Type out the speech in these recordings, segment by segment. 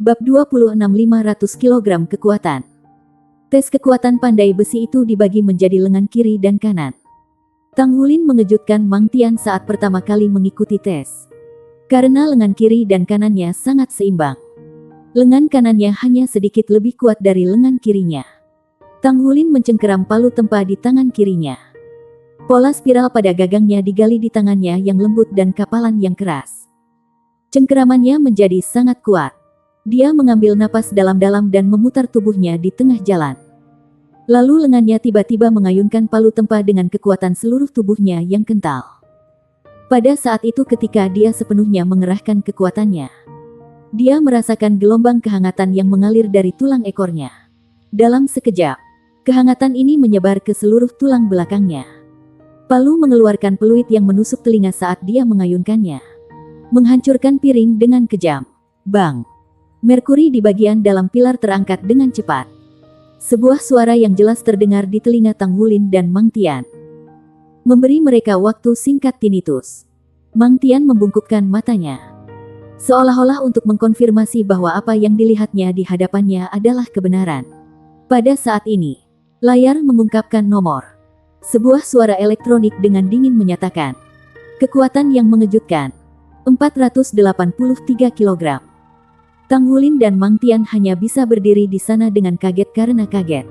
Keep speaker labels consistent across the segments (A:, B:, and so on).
A: Bab 26 500 kg kekuatan. Tes kekuatan pandai besi itu dibagi menjadi lengan kiri dan kanan. Tang Wulin mengejutkan Mang Tian saat pertama kali mengikuti tes. Karena lengan kiri dan kanannya sangat seimbang. Lengan kanannya hanya sedikit lebih kuat dari lengan kirinya. Tang Wulin mencengkeram palu tempa di tangan kirinya. Pola spiral pada gagangnya digali di tangannya yang lembut dan kapalan yang keras. Cengkeramannya menjadi sangat kuat. Dia mengambil napas dalam-dalam dan memutar tubuhnya di tengah jalan. Lalu lengannya tiba-tiba mengayunkan palu tempa dengan kekuatan seluruh tubuhnya yang kental. Pada saat itu ketika dia sepenuhnya mengerahkan kekuatannya, dia merasakan gelombang kehangatan yang mengalir dari tulang ekornya. Dalam sekejap, kehangatan ini menyebar ke seluruh tulang belakangnya. Palu mengeluarkan peluit yang menusuk telinga saat dia mengayunkannya, menghancurkan piring dengan kejam. Bang! Merkuri di bagian dalam pilar terangkat dengan cepat. Sebuah suara yang jelas terdengar di telinga Tang Wulin dan Mang Tian. Memberi mereka waktu singkat tinnitus. Mang Tian membungkukkan matanya, seolah-olah untuk mengkonfirmasi bahwa apa yang dilihatnya di hadapannya adalah kebenaran. Pada saat ini, layar mengungkapkan nomor. Sebuah suara elektronik dengan dingin menyatakan, kekuatan yang mengejutkan, 483 kg. Tang Wulin dan Mang Tian hanya bisa berdiri di sana dengan kaget karena kaget.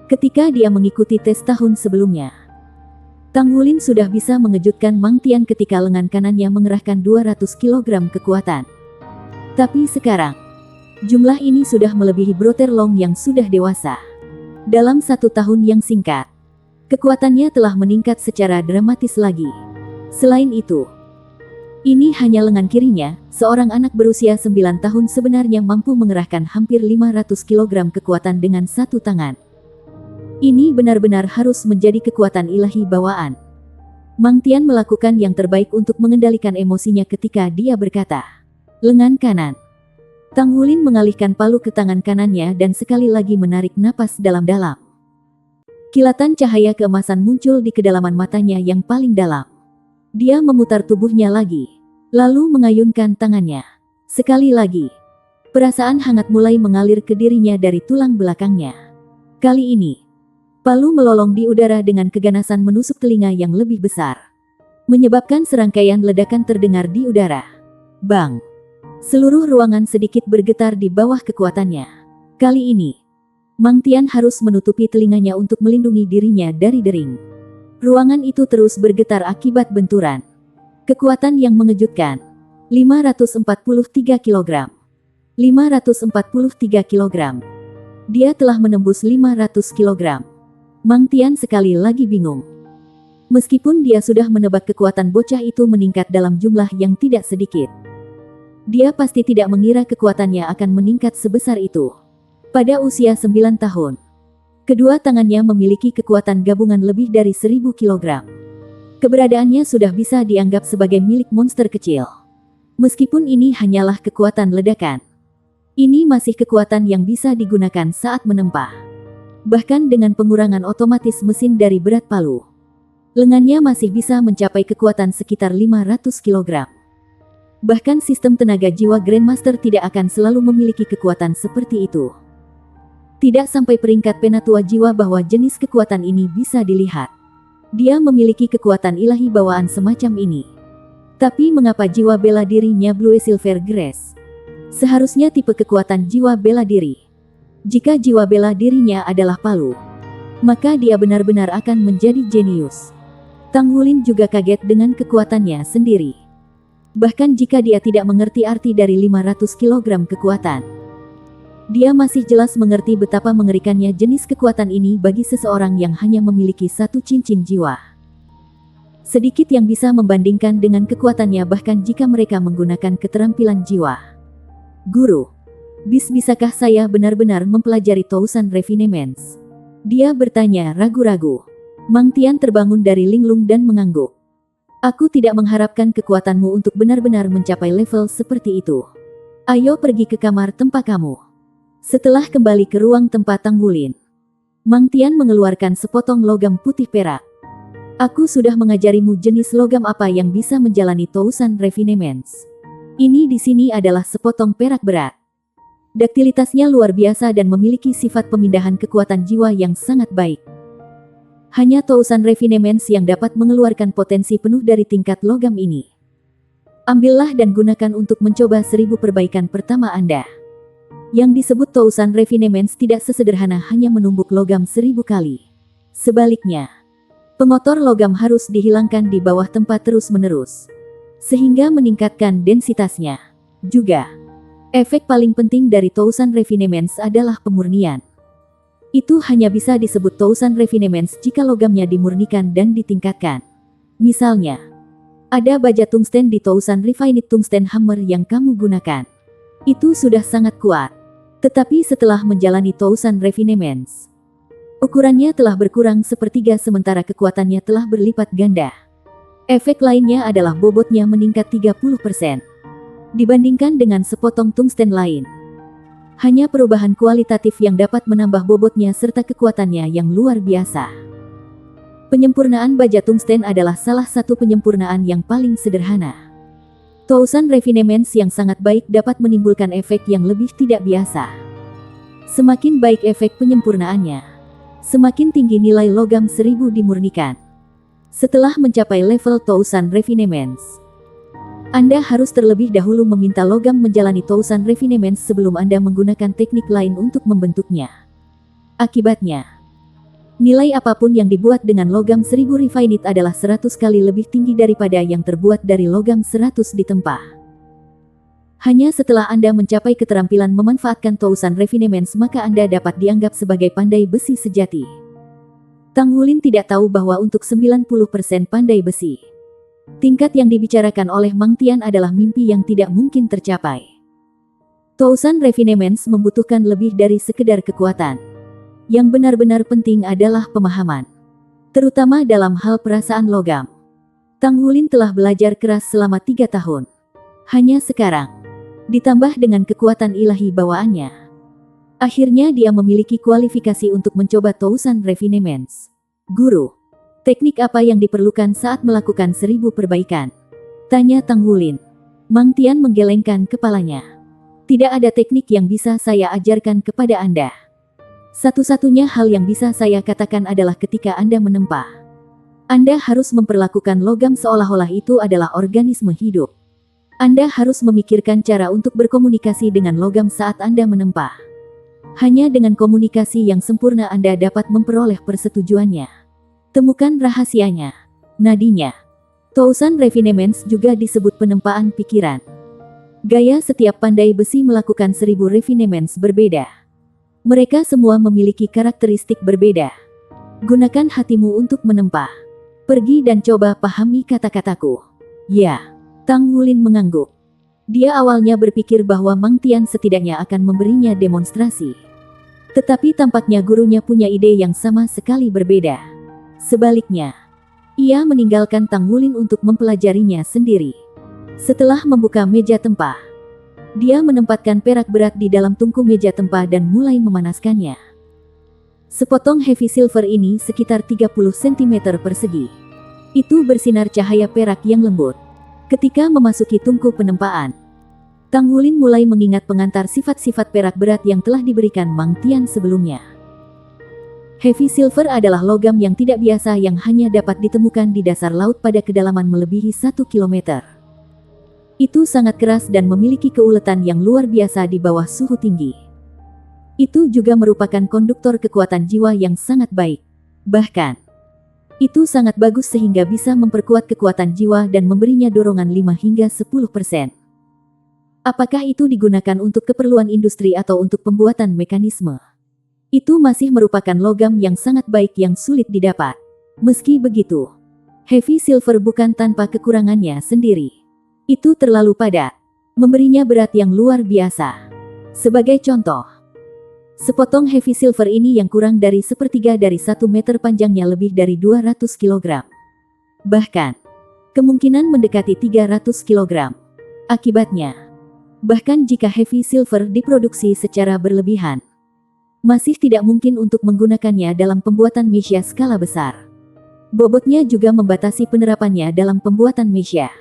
A: Ketika dia mengikuti tes tahun sebelumnya, Tang Wulin sudah bisa mengejutkan Mang Tian ketika lengan kanannya mengerahkan 200 kg kekuatan. Tapi sekarang, jumlah ini sudah melebihi Brother Long yang sudah dewasa. Dalam 1 tahun yang singkat, kekuatannya telah meningkat secara dramatis lagi. Selain itu, ini hanya lengan kirinya, seorang anak berusia 9 tahun sebenarnya mampu mengerahkan hampir 500 kg kekuatan dengan satu tangan. Ini benar-benar harus menjadi kekuatan ilahi bawaan. Mang Tian melakukan yang terbaik untuk mengendalikan emosinya ketika dia berkata, lengan kanan. Tang Wulin mengalihkan palu ke tangan kanannya dan sekali lagi menarik napas dalam-dalam. Kilatan cahaya keemasan muncul di kedalaman matanya yang paling dalam. Dia memutar tubuhnya lagi, lalu mengayunkan tangannya. Sekali lagi, perasaan hangat mulai mengalir ke dirinya dari tulang belakangnya. Kali ini, palu melolong di udara dengan keganasan menusuk telinga yang lebih besar, menyebabkan serangkaian ledakan terdengar di udara. Bang! Seluruh ruangan sedikit bergetar di bawah kekuatannya. Kali ini, Mang Tian harus menutupi telinganya untuk melindungi dirinya dari dering. Ruangan itu terus bergetar akibat benturan. Kekuatan yang mengejutkan. 543 kg. 543 kg. Dia telah menembus 500 kg. Mang Tian sekali lagi bingung. Meskipun dia sudah menebak kekuatan bocah itu meningkat dalam jumlah yang tidak sedikit, dia pasti tidak mengira kekuatannya akan meningkat sebesar itu. Pada usia 9 tahun, kedua tangannya memiliki kekuatan gabungan lebih dari 1000 kg. Keberadaannya sudah bisa dianggap sebagai milik monster kecil. Meskipun ini hanyalah kekuatan ledakan, ini masih kekuatan yang bisa digunakan saat menempa. Bahkan dengan pengurangan otomatis mesin dari berat palu, lengannya masih bisa mencapai kekuatan sekitar 500 kg. Bahkan sistem tenaga jiwa Grandmaster tidak akan selalu memiliki kekuatan seperti itu. Tidak sampai peringkat penatua jiwa bahwa jenis kekuatan ini bisa dilihat. Dia memiliki kekuatan ilahi bawaan semacam ini. Tapi mengapa jiwa bela dirinya Blue Silver Grace? Seharusnya tipe kekuatan jiwa bela diri. Jika jiwa bela dirinya adalah palu, maka dia benar-benar akan menjadi jenius. Tang Wulin juga kaget dengan kekuatannya sendiri. Bahkan jika dia tidak mengerti arti dari 500 kg kekuatan, dia masih jelas mengerti betapa mengerikannya jenis kekuatan ini bagi seseorang yang hanya memiliki satu cincin jiwa. Sedikit yang bisa membandingkan dengan kekuatannya bahkan jika mereka menggunakan keterampilan jiwa. Guru, bisakah saya benar-benar mempelajari Thousand Refinements? Dia bertanya ragu-ragu. Mang Tian terbangun dari linglung dan mengangguk. Aku tidak mengharapkan kekuatanmu untuk benar-benar mencapai level seperti itu. Ayo pergi ke kamar tempat kamu. Setelah kembali ke ruang tempat Tang Wulin, Mang Tian mengeluarkan sepotong logam putih perak. Aku sudah mengajarimu jenis logam apa yang bisa menjalani Thousand Refinements. Ini di sini adalah sepotong perak berat. Daktilitasnya luar biasa dan memiliki sifat pemindahan kekuatan jiwa yang sangat baik. Hanya Tousan Refinements yang dapat mengeluarkan potensi penuh dari tingkat logam ini. Ambillah dan gunakan untuk mencoba 1000 perbaikan pertama Anda. Yang disebut Tousan Refinements tidak sesederhana hanya menumbuk logam 1000 kali. Sebaliknya, pengotor logam harus dihilangkan di bawah tempat terus-menerus, sehingga meningkatkan densitasnya. Juga, efek paling penting dari Tousan Refinements adalah pemurnian. Itu hanya bisa disebut Tousan Refinements jika logamnya dimurnikan dan ditingkatkan. Misalnya, ada baja tungsten di Tousan Refined Tungsten Hammer yang kamu gunakan. Itu sudah sangat kuat. Tetapi setelah menjalani Tousan Refinements, ukurannya telah berkurang sepertiga sementara kekuatannya telah berlipat ganda. Efek lainnya adalah bobotnya meningkat 30%. Dibandingkan dengan sepotong tungsten lain. Hanya perubahan kualitatif yang dapat menambah bobotnya serta kekuatannya yang luar biasa. Penyempurnaan baja tungsten adalah salah satu penyempurnaan yang paling sederhana. Tousan Refinements yang sangat baik dapat menimbulkan efek yang lebih tidak biasa. Semakin baik efek penyempurnaannya, semakin tinggi nilai logam 1000 dimurnikan. Setelah mencapai level Tousan Refinements, Anda harus terlebih dahulu meminta logam menjalani Tousan Refinements sebelum Anda menggunakan teknik lain untuk membentuknya. Akibatnya, nilai apapun yang dibuat dengan logam 1000 refined adalah 100 kali lebih tinggi daripada yang terbuat dari logam 100 ditempa. Hanya setelah Anda mencapai keterampilan memanfaatkan Tousan Refinements maka Anda dapat dianggap sebagai pandai besi sejati. Tang Wulin tidak tahu bahwa untuk 90% pandai besi, tingkat yang dibicarakan oleh Mang Tian adalah mimpi yang tidak mungkin tercapai. Tousan Refinements membutuhkan lebih dari sekedar kekuatan. Yang benar-benar penting adalah pemahaman. Terutama dalam hal perasaan logam. Tang Wulin telah belajar keras selama 3 tahun. Hanya sekarang, ditambah dengan kekuatan ilahi bawaannya, akhirnya dia memiliki kualifikasi untuk mencoba Tousan Refinements. Guru, teknik apa yang diperlukan saat melakukan 1000 perbaikan? Tanya Tang Wulin. Mang Tian menggelengkan kepalanya. Tidak ada teknik yang bisa saya ajarkan kepada Anda. Satu-satunya hal yang bisa saya katakan adalah ketika Anda menempa, Anda harus memperlakukan logam seolah-olah itu adalah organisme hidup. Anda harus memikirkan cara untuk berkomunikasi dengan logam saat Anda menempa. Hanya dengan komunikasi yang sempurna Anda dapat memperoleh persetujuannya. Temukan rahasianya, nadinya. Tousan Refinements juga disebut penempaan pikiran. Gaya setiap pandai besi melakukan 1000 refinements berbeda. Mereka semua memiliki karakteristik berbeda. Gunakan hatimu untuk menempa. Pergi dan coba pahami kata-kataku. Ya, Tang Wulin mengangguk. Dia awalnya berpikir bahwa Mang Tian setidaknya akan memberinya demonstrasi. Tetapi tampaknya gurunya punya ide yang sama sekali berbeda. Sebaliknya, ia meninggalkan Tang Wulin untuk mempelajarinya sendiri. Setelah membuka meja tempa, dia menempatkan perak berat di dalam tungku meja tempa dan mulai memanaskannya. Sepotong heavy silver ini sekitar 30 cm persegi. Itu bersinar cahaya perak yang lembut. Ketika memasuki tungku penempaan, Tang Wulin mulai mengingat pengantar sifat-sifat perak berat yang telah diberikan Mang Tian sebelumnya. Heavy silver adalah logam yang tidak biasa yang hanya dapat ditemukan di dasar laut pada kedalaman melebihi 1 km. Itu sangat keras dan memiliki keuletan yang luar biasa di bawah suhu tinggi. Itu juga merupakan konduktor kekuatan jiwa yang sangat baik. Bahkan, itu sangat bagus sehingga bisa memperkuat kekuatan jiwa dan memberinya dorongan 5 hingga 10%. Apakah itu digunakan untuk keperluan industri atau untuk pembuatan mekanisme? Itu masih merupakan logam yang sangat baik yang sulit didapat. Meski begitu, heavy silver bukan tanpa kekurangannya sendiri. Itu terlalu padat, memberinya berat yang luar biasa. Sebagai contoh, sepotong heavy silver ini yang kurang dari sepertiga dari 1 meter panjangnya lebih dari 200 kg. Bahkan, kemungkinan mendekati 300 kg. Akibatnya, bahkan jika heavy silver diproduksi secara berlebihan, masih tidak mungkin untuk menggunakannya dalam pembuatan mesia skala besar. Bobotnya juga membatasi penerapannya dalam pembuatan mesia.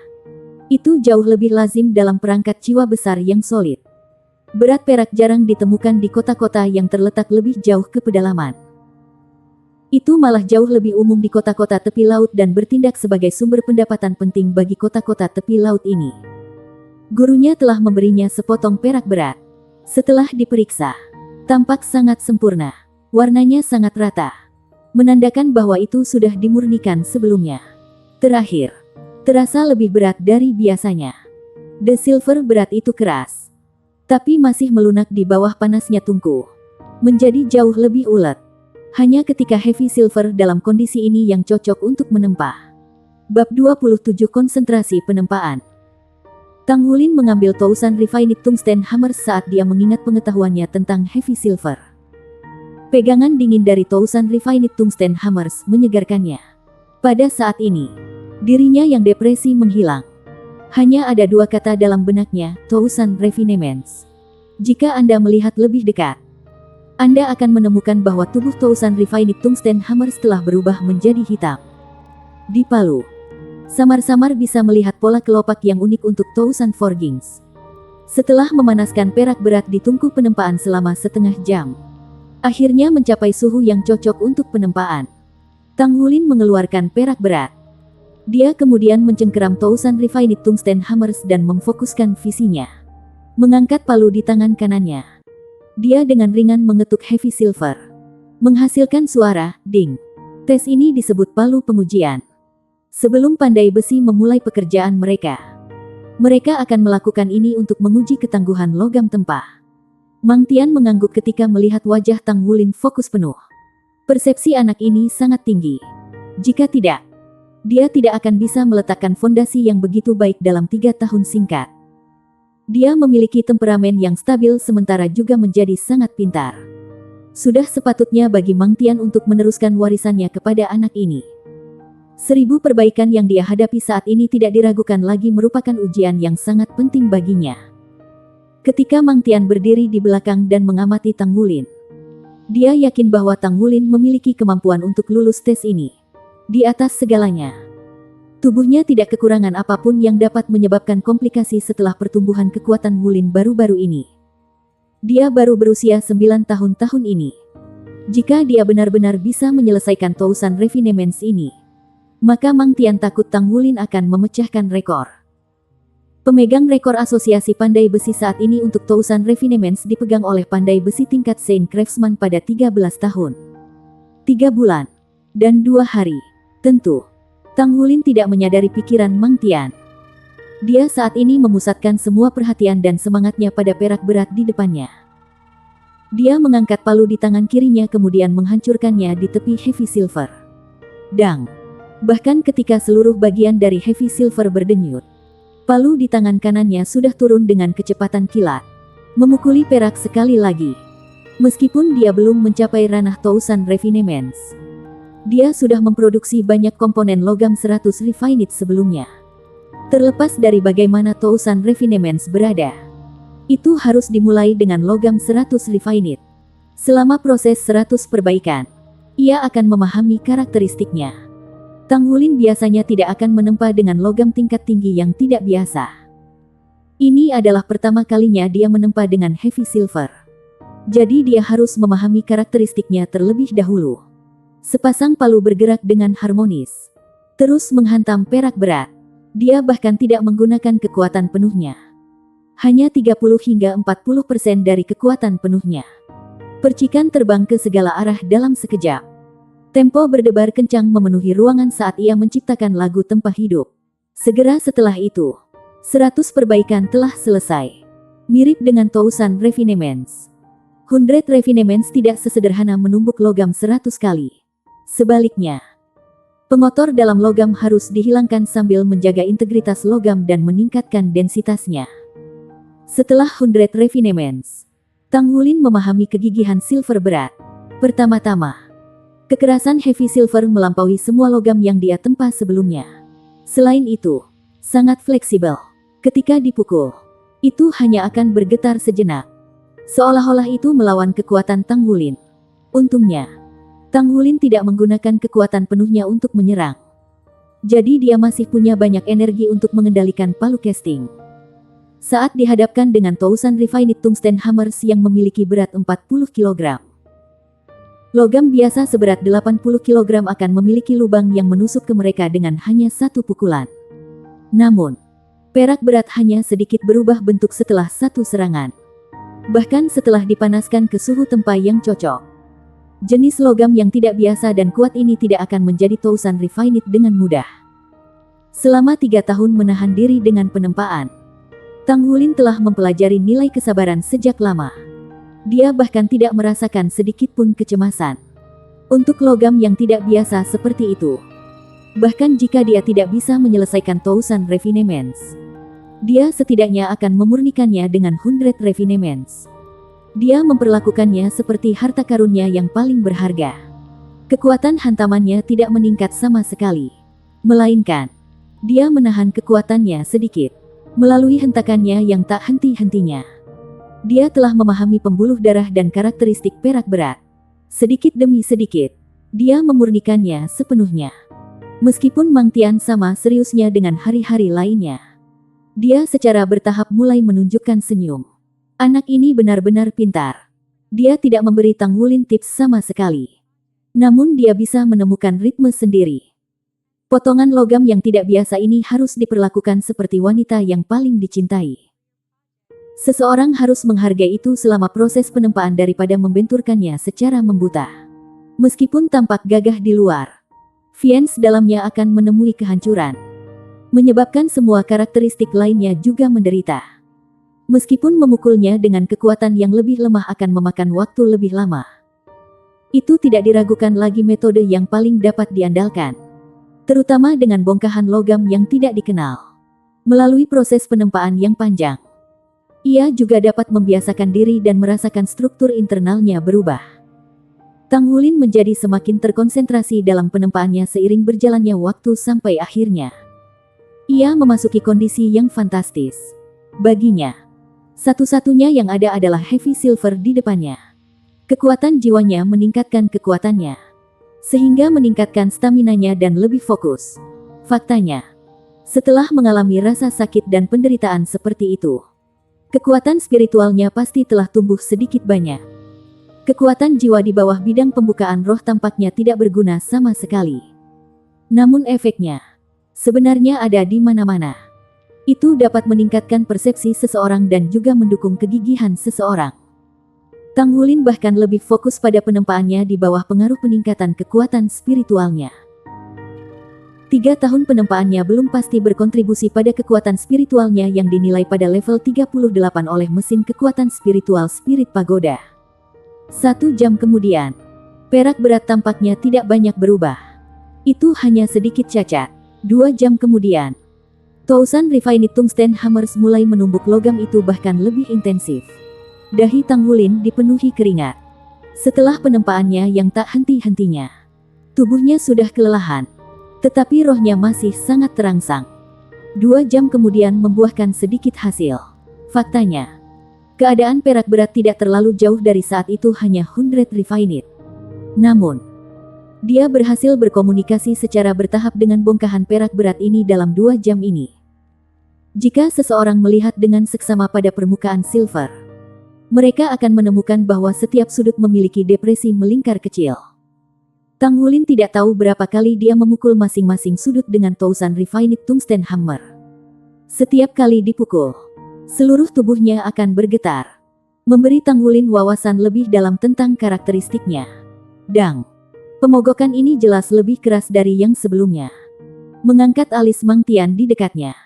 A: Itu jauh lebih lazim dalam perangkat jiwa besar yang solid. Berat perak jarang ditemukan di kota-kota yang terletak lebih jauh ke pedalaman. Itu malah jauh lebih umum di kota-kota tepi laut dan bertindak sebagai sumber pendapatan penting bagi kota-kota tepi laut ini. Gurunya telah memberinya sepotong perak berat. Setelah diperiksa, tampak sangat sempurna. Warnanya sangat rata, menandakan bahwa itu sudah dimurnikan sebelumnya. Terakhir, terasa lebih berat dari biasanya. The silver berat itu keras, tapi masih melunak di bawah panasnya tungku. Menjadi jauh lebih ulet. Hanya ketika heavy silver dalam kondisi ini yang cocok untuk menempa. Bab 27 Konsentrasi penempaan. Tang Hulin mengambil tousan refined tungsten hammers saat dia mengingat pengetahuannya tentang heavy silver. Pegangan dingin dari tousan refined tungsten hammers menyegarkannya. Pada saat ini, dirinya yang depresi menghilang. Hanya ada dua kata dalam benaknya, tousan refinements. Jika Anda melihat lebih dekat, Anda akan menemukan bahwa tubuh tousan refined tungsten hammers telah berubah menjadi hitam. Di palu, samar-samar bisa melihat pola kelopak yang unik untuk tousan forgings. Setelah memanaskan perak berat di tungku penempaan selama setengah jam, akhirnya mencapai suhu yang cocok untuk penempaan. Tang Hulin mengeluarkan perak berat. Dia kemudian mencengkeram tousan refined tungsten hammers dan memfokuskan visinya. Mengangkat palu di tangan kanannya. Dia dengan ringan mengetuk heavy silver, menghasilkan suara ding. Tes ini disebut palu pengujian. Sebelum pandai besi memulai pekerjaan mereka, mereka akan melakukan ini untuk menguji ketangguhan logam tempah. Mang Tian mengangguk ketika melihat wajah Tang Hulin fokus penuh. Persepsi anak ini sangat tinggi. Jika tidak, dia tidak akan bisa meletakkan fondasi yang begitu baik dalam 3 tahun singkat. Dia memiliki temperamen yang stabil sementara juga menjadi sangat pintar. Sudah sepatutnya bagi Mang Tian untuk meneruskan warisannya kepada anak ini. 1000 perbaikan yang dia hadapi saat ini tidak diragukan lagi merupakan ujian yang sangat penting baginya. Ketika Mang Tian berdiri di belakang dan mengamati Tang Hulin, dia yakin bahwa Tang Hulin memiliki kemampuan untuk lulus tes ini. Di atas segalanya, tubuhnya tidak kekurangan apapun yang dapat menyebabkan komplikasi setelah pertumbuhan kekuatan Hulin baru-baru ini. Dia baru berusia 9 tahun ini. Jika dia benar-benar bisa menyelesaikan tousan refinements ini, maka Mang Tian takut Tang Hulin akan memecahkan rekor. Pemegang rekor Asosiasi Pandai Besi saat ini untuk tousan refinements dipegang oleh pandai besi tingkat Saint Craftsman pada 13 tahun, 3 bulan, dan 2 hari. Tentu, Tang Hulin tidak menyadari pikiran Mang Tian. Dia saat ini memusatkan semua perhatian dan semangatnya pada perak berat di depannya. Dia mengangkat palu di tangan kirinya kemudian menghancurkannya di tepi heavy silver. Dang! Bahkan ketika seluruh bagian dari heavy silver berdenyut, palu di tangan kanannya sudah turun dengan kecepatan kilat, memukuli perak sekali lagi. Meskipun dia belum mencapai ranah tousan refinements, dia sudah memproduksi banyak komponen logam 100 refined sebelumnya. Terlepas dari bagaimana tousan refinements berada, itu harus dimulai dengan logam 100 refined. Selama proses 100 perbaikan, ia akan memahami karakteristiknya. Tang Hulin biasanya tidak akan menempa dengan logam tingkat tinggi yang tidak biasa. Ini adalah pertama kalinya dia menempa dengan heavy silver. Jadi dia harus memahami karakteristiknya terlebih dahulu. Sepasang palu bergerak dengan harmonis, terus menghantam perak berat. Dia bahkan tidak menggunakan kekuatan penuhnya. Hanya 30 hingga 40% dari kekuatan penuhnya. Percikan terbang ke segala arah dalam sekejap. Tempo berdebar kencang memenuhi ruangan saat ia menciptakan lagu tempah hidup. Segera setelah itu, 100 perbaikan telah selesai. Mirip dengan tousan refinements. 100 refinements tidak sesederhana menumbuk logam 100 kali. Sebaliknya, pengotor dalam logam harus dihilangkan sambil menjaga integritas logam dan meningkatkan densitasnya. Setelah 100 refinements, Tang Hulin memahami kegigihan silver berat. Pertama-tama, kekerasan heavy silver melampaui semua logam yang dia tempa sebelumnya. Selain itu, sangat fleksibel. Ketika dipukul, itu hanya akan bergetar sejenak. Seolah-olah itu melawan kekuatan Tang Hulin. Untungnya, Tang Hulin tidak menggunakan kekuatan penuhnya untuk menyerang. Jadi dia masih punya banyak energi untuk mengendalikan palu casting. Saat dihadapkan dengan Thousand Refined Tungsten Hammers yang memiliki berat 40 kg. Logam biasa seberat 80 kg akan memiliki lubang yang menusuk ke mereka dengan hanya satu pukulan. Namun, perak berat hanya sedikit berubah bentuk setelah satu serangan. Bahkan setelah dipanaskan ke suhu tempat yang cocok. Jenis logam yang tidak biasa dan kuat ini tidak akan menjadi Thousand Refined dengan mudah. Selama 3 tahun menahan diri dengan penempaan, Tang Wulin telah mempelajari nilai kesabaran sejak lama. Dia bahkan tidak merasakan sedikit pun kecemasan untuk logam yang tidak biasa seperti itu. Bahkan jika dia tidak bisa menyelesaikan Thousand Refinements, dia setidaknya akan memurnikannya dengan 100 Refinements. Dia memperlakukannya seperti harta karunnya yang paling berharga. Kekuatan hantamannya tidak meningkat sama sekali. Melainkan, dia menahan kekuatannya sedikit. Melalui hentakannya yang tak henti-hentinya. Dia telah memahami pembuluh darah dan karakteristik perak berat. Sedikit demi sedikit, dia memurnikannya sepenuhnya. Meskipun Mang Tian sama seriusnya dengan hari-hari lainnya. Dia secara bertahap mulai menunjukkan senyum. Anak ini benar-benar pintar. Dia tidak memberi Tang Wulin tips sama sekali. Namun dia bisa menemukan ritme sendiri. Potongan logam yang tidak biasa ini harus diperlakukan seperti wanita yang paling dicintai. Seseorang harus menghargai itu selama proses penempaan daripada membenturkannya secara membuta. Meskipun tampak gagah di luar, Viens dalamnya akan menemui kehancuran. Menyebabkan semua karakteristik lainnya juga menderita. Meskipun memukulnya dengan kekuatan yang lebih lemah akan memakan waktu lebih lama. Itu tidak diragukan lagi metode yang paling dapat diandalkan. Terutama dengan bongkahan logam yang tidak dikenal. Melalui proses penempaan yang panjang. Ia juga dapat membiasakan diri dan merasakan struktur internalnya berubah. Tang Wulin menjadi semakin terkonsentrasi dalam penempaannya seiring berjalannya waktu sampai akhirnya. Ia memasuki kondisi yang fantastis. Baginya, satu-satunya yang ada adalah Heavy Silver di depannya. Kekuatan jiwanya meningkatkan kekuatannya. Sehingga meningkatkan staminanya dan lebih fokus. Faktanya, setelah mengalami rasa sakit dan penderitaan seperti itu, kekuatan spiritualnya pasti telah tumbuh sedikit banyak. Kekuatan jiwa di bawah bidang pembukaan roh tampaknya tidak berguna sama sekali. Namun efeknya, sebenarnya ada di mana-mana. Itu dapat meningkatkan persepsi seseorang dan juga mendukung kegigihan seseorang. Tang Wulin bahkan lebih fokus pada penempaannya di bawah pengaruh peningkatan kekuatan spiritualnya. 3 tahun penempaannya belum pasti berkontribusi pada kekuatan spiritualnya yang dinilai pada level 38 oleh mesin kekuatan spiritual Spirit Pagoda. 1 jam kemudian, perak berat tampaknya tidak banyak berubah. Itu hanya sedikit cacat. 2 jam kemudian, Thousand Refined Tungsten Hammers mulai menumbuk logam itu bahkan lebih intensif. Dahi Tang Wulin dipenuhi keringat. Setelah penempaannya yang tak henti-hentinya, tubuhnya sudah kelelahan. Tetapi rohnya masih sangat terangsang. 2 jam kemudian membuahkan sedikit hasil. Faktanya, keadaan perak berat tidak terlalu jauh dari saat itu hanya 100 Refined. Namun, dia berhasil berkomunikasi secara bertahap dengan bongkahan perak berat ini dalam 2 jam ini. Jika seseorang melihat dengan seksama pada permukaan silver, mereka akan menemukan bahwa setiap sudut memiliki depresi melingkar kecil. Tang Wulin tidak tahu berapa kali dia memukul masing-masing sudut dengan Thousand Refined Tungsten Hammer. Setiap kali dipukul, seluruh tubuhnya akan bergetar. Memberi Tang Wulin wawasan lebih dalam tentang karakteristiknya. Dang. Pemogokan ini jelas lebih keras dari yang sebelumnya. Mengangkat alis Mang Tian di dekatnya.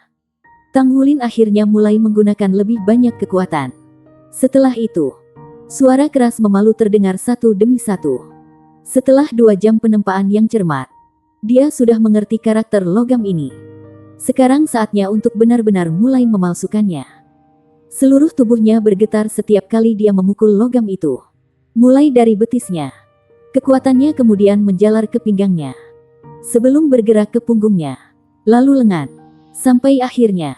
A: Tang Wulin akhirnya mulai menggunakan lebih banyak kekuatan. Setelah itu, suara keras memalu terdengar satu demi satu. Setelah 2 jam penempaan yang cermat, dia sudah mengerti karakter logam ini. Sekarang saatnya untuk benar-benar mulai memalsukannya. Seluruh tubuhnya bergetar setiap kali dia memukul logam itu. Mulai dari betisnya. Kekuatannya kemudian menjalar ke pinggangnya. Sebelum bergerak ke punggungnya. Lalu lengan. Sampai akhirnya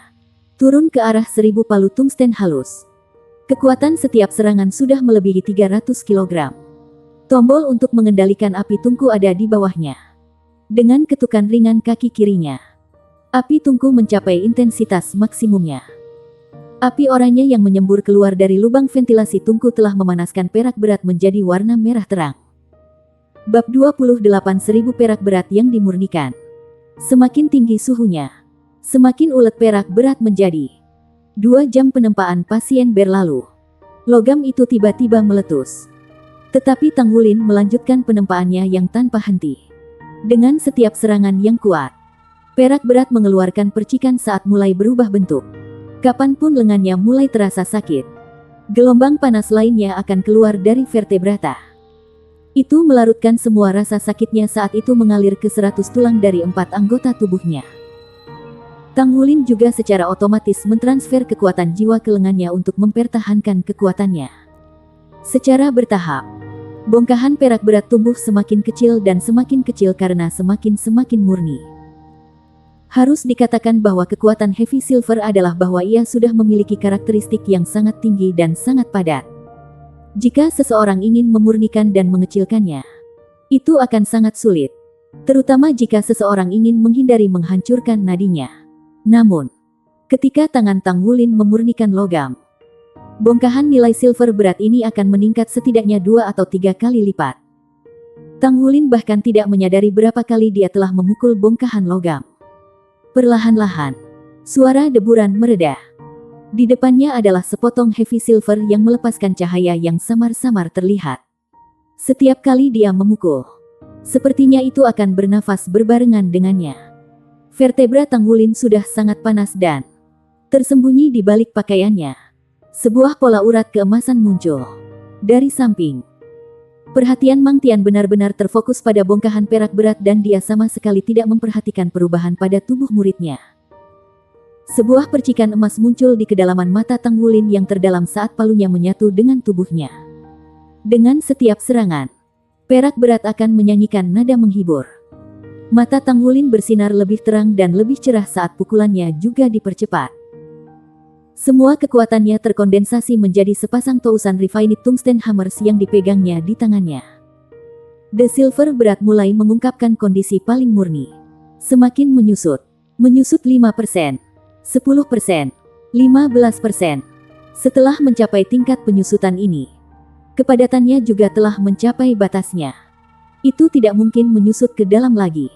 A: turun ke arah 1000 palu tungsten halus. Kekuatan setiap serangan sudah melebihi 300 kg. Tombol untuk mengendalikan api tungku ada di bawahnya. Dengan ketukan ringan kaki kirinya, api tungku mencapai intensitas maksimumnya. Api oranye yang menyembur keluar dari lubang ventilasi tungku telah memanaskan perak berat menjadi warna merah terang. Bab 28.000 perak berat yang dimurnikan. Semakin tinggi suhunya, semakin ulet perak berat menjadi. 2 jam penempaan pasien berlalu. Logam itu tiba-tiba meletus. Tetapi Tang Wulin melanjutkan penempaannya yang tanpa henti. Dengan setiap serangan yang kuat, perak berat mengeluarkan percikan saat mulai berubah bentuk. Kapanpun lengannya mulai terasa sakit, gelombang panas lainnya akan keluar dari vertebrata. Itu melarutkan semua rasa sakitnya saat itu mengalir ke 100 tulang dari 4 anggota tubuhnya. Tang Wulin juga secara otomatis mentransfer kekuatan jiwa ke lengannya untuk mempertahankan kekuatannya. Secara bertahap, bongkahan perak berat tumbuh semakin kecil dan semakin kecil karena semakin murni. Harus dikatakan bahwa kekuatan Heavy Silver adalah bahwa ia sudah memiliki karakteristik yang sangat tinggi dan sangat padat. Jika seseorang ingin memurnikan dan mengecilkannya, itu akan sangat sulit, terutama jika seseorang ingin menghindari menghancurkan nadinya. Namun, ketika tangan Tang Wulin memurnikan logam, bongkahan nilai silver berat ini akan meningkat setidaknya 2 atau 3 kali lipat. Tang Wulin bahkan tidak menyadari berapa kali dia telah memukul bongkahan logam. Perlahan-lahan, suara deburan mereda. Di depannya adalah sepotong heavy silver yang melepaskan cahaya yang samar-samar terlihat. Setiap kali dia memukul, sepertinya itu akan bernafas berbarengan dengannya. Vertebra Tang Wulin sudah sangat panas dan tersembunyi di balik pakaiannya. Sebuah pola urat keemasan muncul dari samping. Perhatian Mang Tian benar-benar terfokus pada bongkahan perak berat dan dia sama sekali tidak memperhatikan perubahan pada tubuh muridnya. Sebuah percikan emas muncul di kedalaman mata Tang Wulin yang terdalam saat palunya menyatu dengan tubuhnya. Dengan setiap serangan, perak berat akan menyanyikan nada menghibur. Mata Tang Wulin bersinar lebih terang dan lebih cerah saat pukulannya juga dipercepat. Semua kekuatannya terkondensasi menjadi sepasang tousan refined tungsten hammers yang dipegangnya di tangannya. The Silver berat mulai mengungkapkan kondisi paling murni. Semakin menyusut 5%, 10%, 15%. Setelah mencapai tingkat penyusutan ini, kepadatannya juga telah mencapai batasnya. Itu tidak mungkin menyusut ke dalam lagi.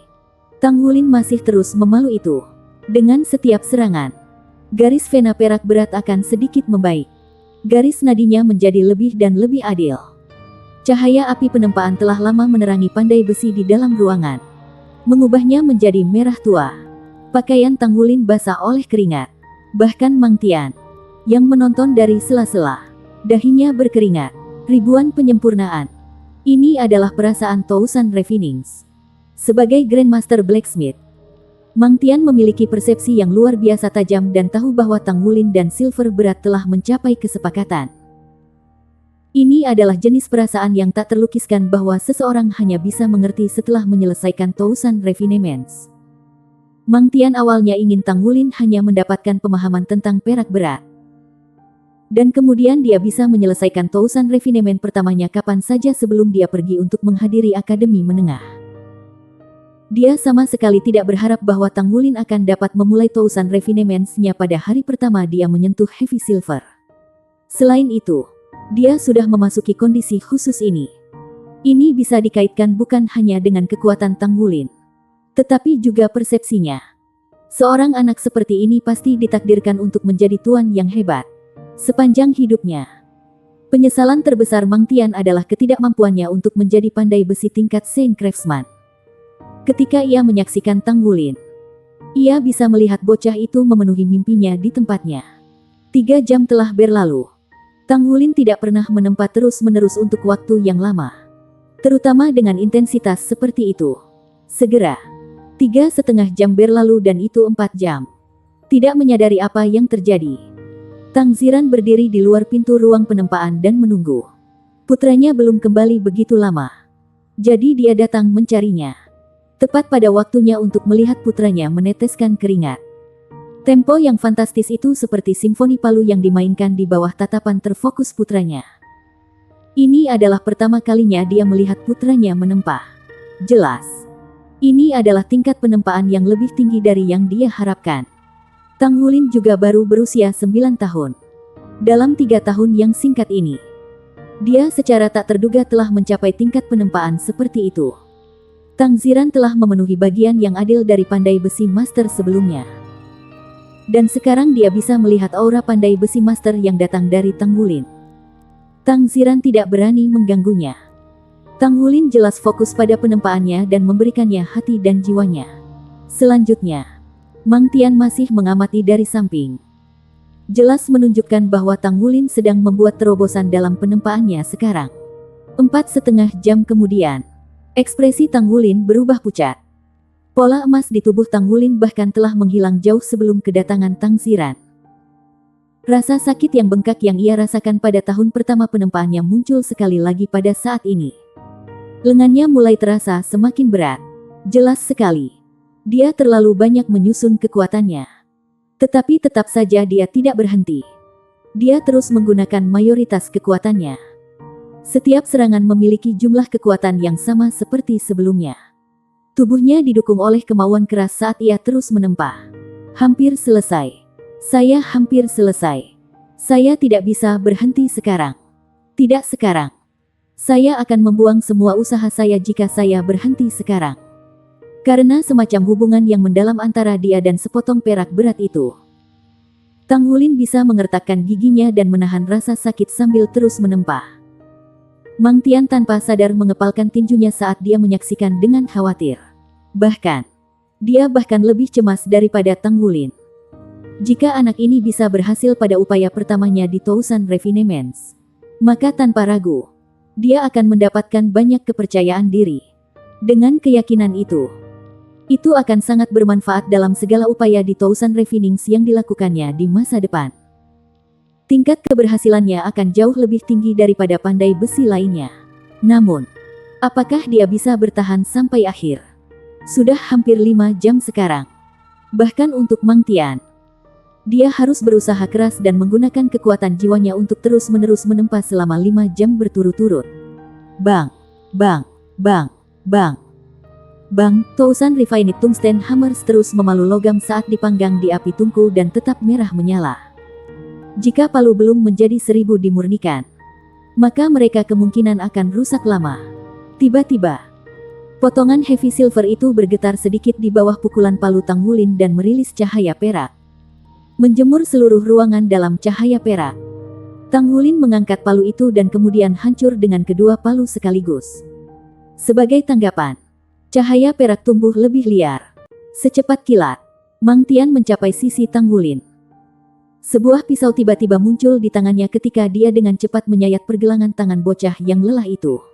A: Tang Wulin masih terus memalu itu. Dengan setiap serangan, garis vena perak berat akan sedikit membaik. Garis nadinya menjadi lebih dan lebih adil. Cahaya api penempaan telah lama menerangi pandai besi di dalam ruangan, mengubahnya menjadi merah tua. Pakaian Tang Wulin basah oleh keringat. Bahkan Mang Tian, yang menonton dari sela-sela, dahinya berkeringat. Ribuan penyempurnaan. Ini adalah perasaan Tousan Refinings. Sebagai Grandmaster Blacksmith, Mang Tian memiliki persepsi yang luar biasa tajam dan tahu bahwa Tang Wulin dan Silver berat telah mencapai kesepakatan. Ini adalah jenis perasaan yang tak terlukiskan bahwa seseorang hanya bisa mengerti setelah menyelesaikan Tousan Refinements. Mang Tian awalnya ingin Tang Wulin hanya mendapatkan pemahaman tentang perak berat. Dan kemudian dia bisa menyelesaikan Tousan Refinement pertamanya kapan saja sebelum dia pergi untuk menghadiri akademi menengah. Dia sama sekali tidak berharap bahwa Tang Wulin akan dapat memulai Tousan Refinements-nya pada hari pertama dia menyentuh Heavy Silver. Selain itu, dia sudah memasuki kondisi khusus ini. Ini bisa dikaitkan bukan hanya dengan kekuatan Tang Wulin, tetapi juga persepsinya. Seorang anak seperti ini pasti ditakdirkan untuk menjadi tuan yang hebat sepanjang hidupnya. Penyesalan terbesar Mang Tian adalah ketidakmampuannya untuk menjadi pandai besi tingkat Saint Craftsman. Ketika ia menyaksikan Tang Wulin, ia bisa melihat bocah itu memenuhi mimpinya di tempatnya. 3 jam telah berlalu. Tang Wulin tidak pernah menempa terus-menerus untuk waktu yang lama, terutama dengan intensitas seperti itu. Segera, 3,5 jam berlalu dan itu 4 jam. Tidak menyadari apa yang terjadi, Tang Ziran berdiri di luar pintu ruang penempaan dan menunggu. Putranya belum kembali begitu lama, jadi dia datang mencarinya. Tepat pada waktunya untuk melihat putranya meneteskan keringat. Tempo yang fantastis itu seperti simfoni palu yang dimainkan di bawah tatapan terfokus putranya. Ini adalah pertama kalinya dia melihat putranya menempa. Jelas, ini adalah tingkat penempaan yang lebih tinggi dari yang dia harapkan. Tang Wulin juga baru berusia 9 tahun. Dalam 3 tahun yang singkat ini, dia secara tak terduga telah mencapai tingkat penempaan seperti itu. Tang Ziran telah memenuhi bagian yang adil dari pandai besi master sebelumnya. Dan sekarang dia bisa melihat aura pandai besi master yang datang dari Tang Wulin. Tang Ziran tidak berani mengganggunya. Tang Wulin jelas fokus pada penempaannya dan memberikannya hati dan jiwanya. Selanjutnya, Mang Tian masih mengamati dari samping. Jelas menunjukkan bahwa Tang Wulin sedang membuat terobosan dalam penempaannya sekarang. 4,5 jam kemudian, ekspresi Tang Wulin berubah pucat. Pola emas di tubuh Tang Wulin bahkan telah menghilang jauh sebelum kedatangan Tang Ziran. Rasa sakit yang bengkak yang ia rasakan pada tahun pertama penempaannya muncul sekali lagi pada saat ini. Lengannya mulai terasa semakin berat. Jelas sekali, dia terlalu banyak menyusun kekuatannya. Tetapi tetap saja dia tidak berhenti. Dia terus menggunakan mayoritas kekuatannya. Setiap serangan memiliki jumlah kekuatan yang sama seperti sebelumnya. Tubuhnya didukung oleh kemauan keras saat ia terus menempa. Hampir selesai. Saya hampir selesai. Saya tidak bisa berhenti sekarang. Tidak sekarang. Saya akan membuang semua usaha saya jika saya berhenti sekarang. Karena semacam hubungan yang mendalam antara dia dan sepotong perak berat itu. Tang Wulin bisa mengertakkan giginya dan menahan rasa sakit sambil terus menempa. Mang Tian tanpa sadar mengepalkan tinjunya saat dia menyaksikan dengan khawatir. Bahkan, dia bahkan lebih cemas daripada Tang Wulin. Jika anak ini bisa berhasil pada upaya pertamanya di Tousan Refinements, maka tanpa ragu, dia akan mendapatkan banyak kepercayaan diri. Dengan keyakinan itu akan sangat bermanfaat dalam segala upaya di Tousan Refinings yang dilakukannya di masa depan. Tingkat keberhasilannya akan jauh lebih tinggi daripada pandai besi lainnya. Namun, apakah dia bisa bertahan sampai akhir? Sudah hampir 5 jam sekarang. Bahkan untuk Mang Tian, dia harus berusaha keras dan menggunakan kekuatan jiwanya untuk terus-menerus menempa selama 5 jam berturut-turut. Bang, bang, bang, bang. Bang, Tousan Refined Tungsten Hammers terus memalu logam saat dipanggang di api tungku dan tetap merah menyala. Jika palu belum menjadi 1000 dimurnikan, maka mereka kemungkinan akan rusak lama. Tiba-tiba, potongan heavy silver itu bergetar sedikit di bawah pukulan palu Tang Wulin dan merilis cahaya perak. Menjemur seluruh ruangan dalam cahaya perak. Tang Wulin mengangkat palu itu dan kemudian hancur dengan kedua palu sekaligus. Sebagai tanggapan, cahaya perak tumbuh lebih liar. Secepat kilat, Mang Tian mencapai sisi Tang Wulin. Sebuah pisau tiba-tiba muncul di tangannya ketika dia dengan cepat menyayat pergelangan tangan bocah yang lelah itu.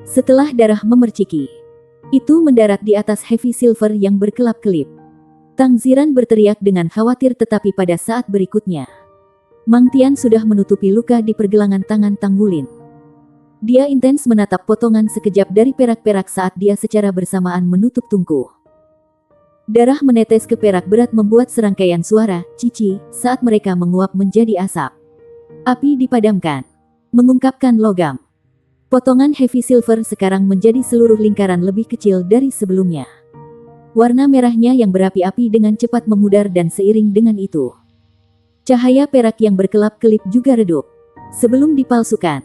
A: Setelah darah memerciki, itu mendarat di atas heavy silver yang berkelap-kelip. Tang Ziran berteriak dengan khawatir tetapi pada saat berikutnya, Mang Tian sudah menutupi luka di pergelangan tangan Tang Wulin. Dia intens menatap potongan sekejap dari perak-perak saat dia secara bersamaan menutup tungku. Darah menetes ke perak berat membuat serangkaian suara cici saat mereka menguap menjadi asap. Api dipadamkan, mengungkapkan logam. Potongan heavy silver sekarang menjadi seluruh lingkaran lebih kecil dari sebelumnya. Warna merahnya yang berapi-api dengan cepat memudar dan seiring dengan itu, cahaya perak yang berkelap-kelip juga redup. Sebelum dipalsukan,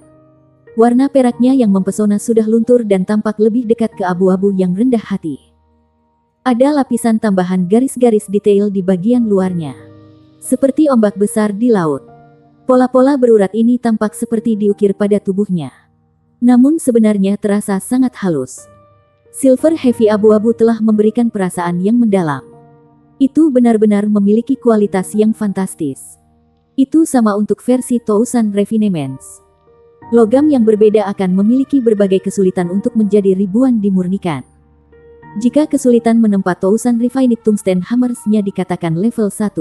A: warna peraknya yang mempesona sudah luntur dan tampak lebih dekat ke abu-abu yang rendah hati. Ada lapisan tambahan garis-garis detail di bagian luarnya. Seperti ombak besar di laut. Pola-pola berurat ini tampak seperti diukir pada tubuhnya. Namun sebenarnya terasa sangat halus. Silver heavy abu-abu telah memberikan perasaan yang mendalam. Itu benar-benar memiliki kualitas yang fantastis. Itu sama untuk versi Tousan Refinements. Logam yang berbeda akan memiliki berbagai kesulitan untuk menjadi ribuan dimurnikan. Jika kesulitan menempa Tousan Refined Tungsten Hammers-nya dikatakan level 1,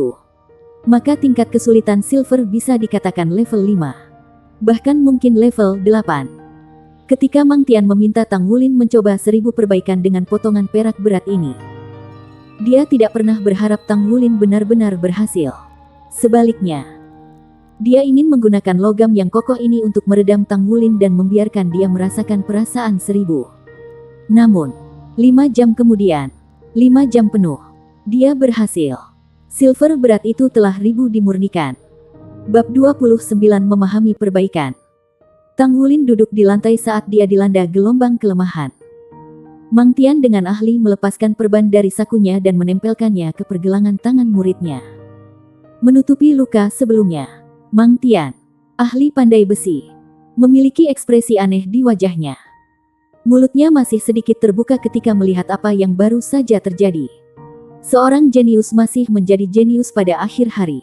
A: maka tingkat kesulitan silver bisa dikatakan level 5. Bahkan mungkin level 8. Ketika Mang Tian meminta Tang Wulin mencoba 1000 perbaikan dengan potongan perak berat ini, dia tidak pernah berharap Tang Wulin benar-benar berhasil. Sebaliknya, dia ingin menggunakan logam yang kokoh ini untuk meredam Tang Wulin dan membiarkan dia merasakan perasaan 1000. Namun, 5 jam kemudian, 5 jam penuh, dia berhasil. Silver berat itu telah ribu dimurnikan. Bab 29 Memahami perbaikan. Tang Wulin duduk di lantai saat dia dilanda gelombang kelemahan. Mang Tian dengan ahli melepaskan perban dari sakunya dan menempelkannya ke pergelangan tangan muridnya, menutupi luka sebelumnya. Mang Tian, ahli pandai besi, memiliki ekspresi aneh di wajahnya. Mulutnya masih sedikit terbuka ketika melihat apa yang baru saja terjadi. Seorang jenius masih menjadi jenius pada akhir hari.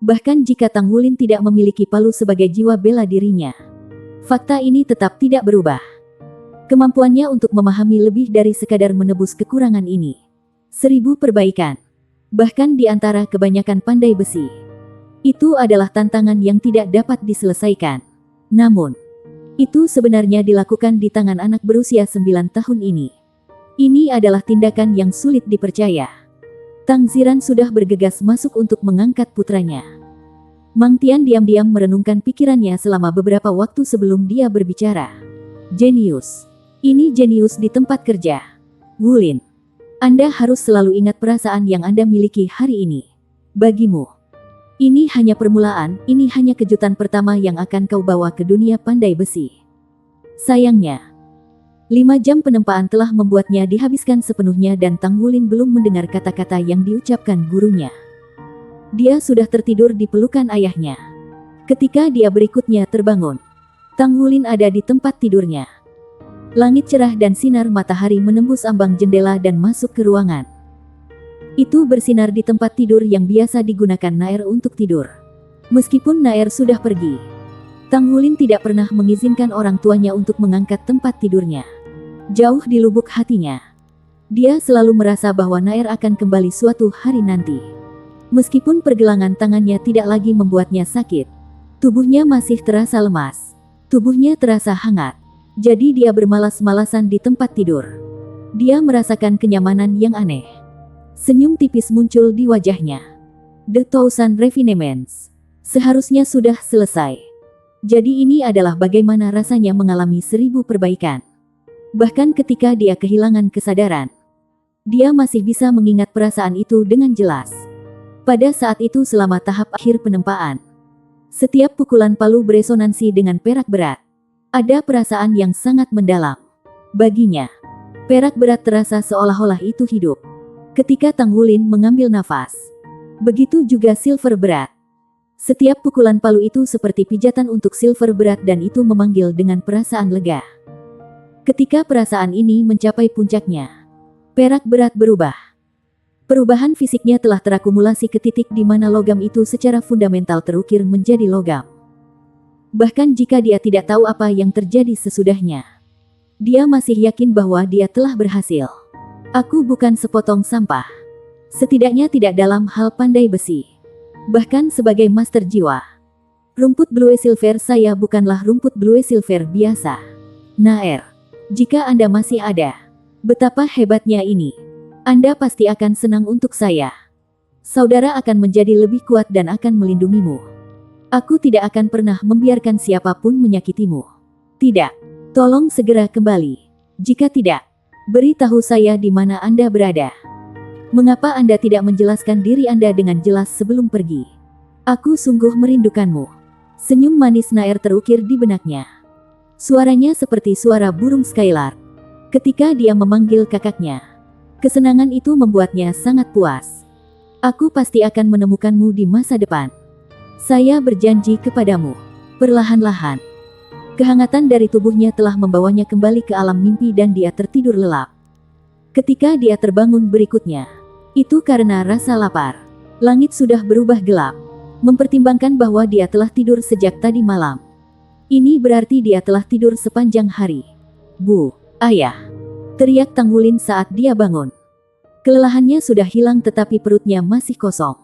A: Bahkan jika Tang Wulin tidak memiliki palu sebagai jiwa bela dirinya, fakta ini tetap tidak berubah. Kemampuannya untuk memahami lebih dari sekadar menebus kekurangan ini. 1000 perbaikan. Bahkan di antara kebanyakan pandai besi, itu adalah tantangan yang tidak dapat diselesaikan. Namun, itu sebenarnya dilakukan di tangan anak berusia 9 tahun ini. Ini adalah tindakan yang sulit dipercaya. Tang Ziran sudah bergegas masuk untuk mengangkat putranya. Mang Tian diam-diam merenungkan pikirannya selama beberapa waktu sebelum dia berbicara. Jenius. Ini jenius di tempat kerja. Wulin, Anda harus selalu ingat perasaan yang Anda miliki hari ini. Bagimu, ini hanya permulaan, ini hanya kejutan pertama yang akan kau bawa ke dunia pandai besi. Sayangnya, 5 jam penempaan telah membuatnya dihabiskan sepenuhnya dan Tang Wulin belum mendengar kata-kata yang diucapkan gurunya. Dia sudah tertidur di pelukan ayahnya. Ketika dia berikutnya terbangun, Tang Wulin ada di tempat tidurnya. Langit cerah dan sinar matahari menembus ambang jendela dan masuk ke ruangan. Itu bersinar di tempat tidur yang biasa digunakan Naer untuk tidur. Meskipun Naer sudah pergi, Tang Wulin tidak pernah mengizinkan orang tuanya untuk mengangkat tempat tidurnya. Jauh di lubuk hatinya, dia selalu merasa bahwa Naer akan kembali suatu hari nanti. Meskipun pergelangan tangannya tidak lagi membuatnya sakit, tubuhnya masih terasa lemas. Tubuhnya terasa hangat. Jadi dia bermalas-malasan di tempat tidur. Dia merasakan kenyamanan yang aneh. Senyum tipis muncul di wajahnya. The Thousand Refinements seharusnya sudah selesai. Jadi ini adalah bagaimana rasanya mengalami 1000 perbaikan. Bahkan ketika dia kehilangan kesadaran, dia masih bisa mengingat perasaan itu dengan jelas. Pada saat itu selama tahap akhir penempaan, setiap pukulan palu beresonansi dengan perak berat. Ada perasaan yang sangat mendalam. Baginya, perak berat terasa seolah-olah itu hidup. Ketika Tang Wulin mengambil nafas, begitu juga silver berat. Setiap pukulan palu itu seperti pijatan untuk silver berat dan itu memanggil dengan perasaan lega. Ketika perasaan ini mencapai puncaknya, perak berat berubah. Perubahan fisiknya telah terakumulasi ke titik di mana logam itu secara fundamental terukir menjadi logam. Bahkan jika dia tidak tahu apa yang terjadi sesudahnya, dia masih yakin bahwa dia telah berhasil. Aku bukan sepotong sampah. Setidaknya tidak dalam hal pandai besi. Bahkan sebagai master jiwa. Rumput Blue Silver saya bukanlah rumput Blue Silver biasa. Naer, jika Anda masih ada, betapa hebatnya ini. Anda pasti akan senang untuk saya. Saudara akan menjadi lebih kuat dan akan melindungimu. Aku tidak akan pernah membiarkan siapapun menyakitimu. Tidak. Tolong segera kembali. Jika tidak, beritahu saya di mana Anda berada. Mengapa Anda tidak menjelaskan diri Anda dengan jelas sebelum pergi? Aku sungguh merindukanmu. Senyum manis Naer terukir di benaknya. Suaranya seperti suara burung Skylark. Ketika dia memanggil kakaknya, kesenangan itu membuatnya sangat puas. Aku pasti akan menemukanmu di masa depan. Saya berjanji kepadamu. Perlahan-lahan, kehangatan dari tubuhnya telah membawanya kembali ke alam mimpi dan dia tertidur lelap. Ketika dia terbangun berikutnya, itu karena rasa lapar. Langit sudah berubah gelap. Mempertimbangkan bahwa dia telah tidur sejak tadi malam. Ini berarti dia telah tidur sepanjang hari. Bu, ayah, teriak Tang Wulin saat dia bangun. Kelelahannya sudah hilang tetapi perutnya masih kosong.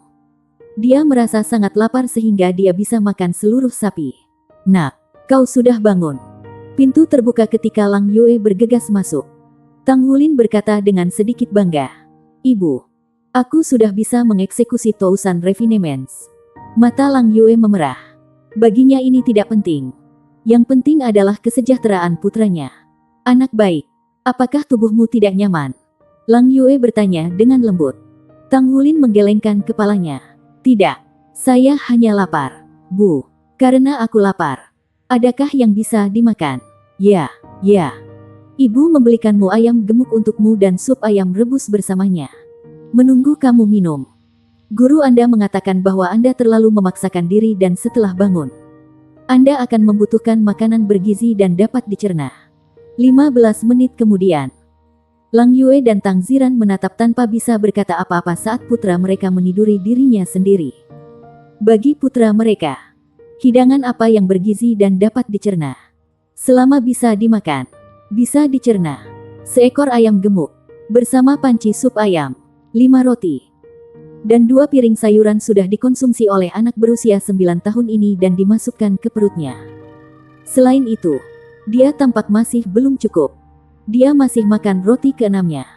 A: Dia merasa sangat lapar sehingga dia bisa makan seluruh sapi. Nak, kau sudah bangun. Pintu terbuka ketika Lang Yue bergegas masuk. Tang Wulin berkata dengan sedikit bangga. Ibu, aku sudah bisa mengeksekusi Thousand Refinements. Mata Lang Yue memerah. Baginya ini tidak penting. Yang penting adalah kesejahteraan putranya. Anak baik, apakah tubuhmu tidak nyaman? Lang Yue bertanya dengan lembut. Tang Wulin menggelengkan kepalanya. Tidak, saya hanya lapar. Bu, karena aku lapar. Adakah yang bisa dimakan? Ya, ya. Ibu membelikanmu ayam gemuk untukmu dan sup ayam rebus bersamanya. Menunggu kamu minum. Guru Anda mengatakan bahwa Anda terlalu memaksakan diri dan setelah bangun, Anda akan membutuhkan makanan bergizi dan dapat dicerna. 15 menit kemudian, Lang Yue dan Tang Ziran menatap tanpa bisa berkata apa-apa saat putra mereka meniduri dirinya sendiri. Bagi putra mereka, hidangan apa yang bergizi dan dapat dicerna? Selama bisa dimakan, bisa dicerna. Seekor ayam gemuk, bersama panci sup ayam, 5 roti, dan 2 piring sayuran sudah dikonsumsi oleh anak berusia 9 tahun ini dan dimasukkan ke perutnya. Selain itu, dia tampak masih belum cukup. Dia masih makan roti keenamnya.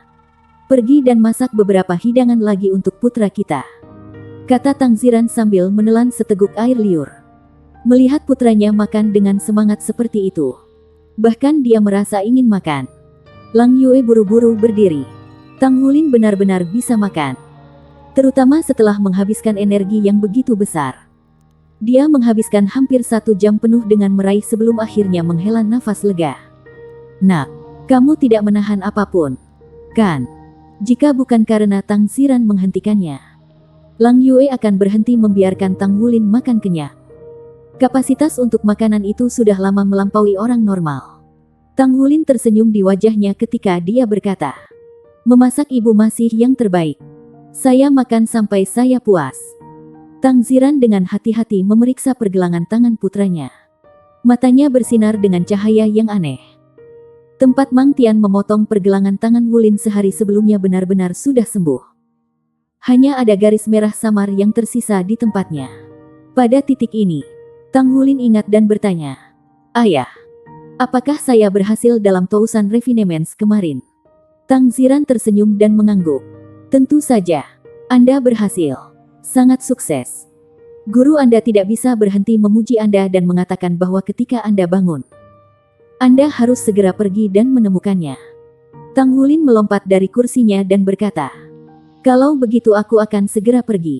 A: Pergi dan masak beberapa hidangan lagi untuk putra kita, kata Tang Ziran sambil menelan seteguk air liur. Melihat putranya makan dengan semangat seperti itu, bahkan dia merasa ingin makan. Lang Yue buru-buru berdiri. Tang Wulin benar-benar bisa makan, terutama setelah menghabiskan energi yang begitu besar. Dia menghabiskan hampir 1 jam penuh dengan meraih sebelum akhirnya menghela nafas lega. Nak, kamu tidak menahan apapun, kan? Jika bukan karena Tang Ziran menghentikannya, Lang Yue akan berhenti membiarkan Tang Wulin makan kenyang. Kapasitas untuk makanan itu sudah lama melampaui orang normal. Tang Wulin tersenyum di wajahnya ketika dia berkata, "Memasak ibu masih yang terbaik. Saya makan sampai saya puas." Tang Ziran dengan hati-hati memeriksa pergelangan tangan putranya. Matanya bersinar dengan cahaya yang aneh. Tempat Mang Tian memotong pergelangan tangan Wulin sehari sebelumnya benar-benar sudah sembuh. Hanya ada garis merah samar yang tersisa di tempatnya. Pada titik ini, Tang Wulin ingat dan bertanya, "Ayah, apakah saya berhasil dalam Tousan Refinements kemarin?" Tang Ziran tersenyum dan mengangguk. "Tentu saja, Anda berhasil. Sangat sukses. Guru Anda tidak bisa berhenti memuji Anda dan mengatakan bahwa ketika Anda bangun, Anda harus segera pergi dan menemukannya." Tang Wulin melompat dari kursinya dan berkata, "Kalau begitu aku akan segera pergi."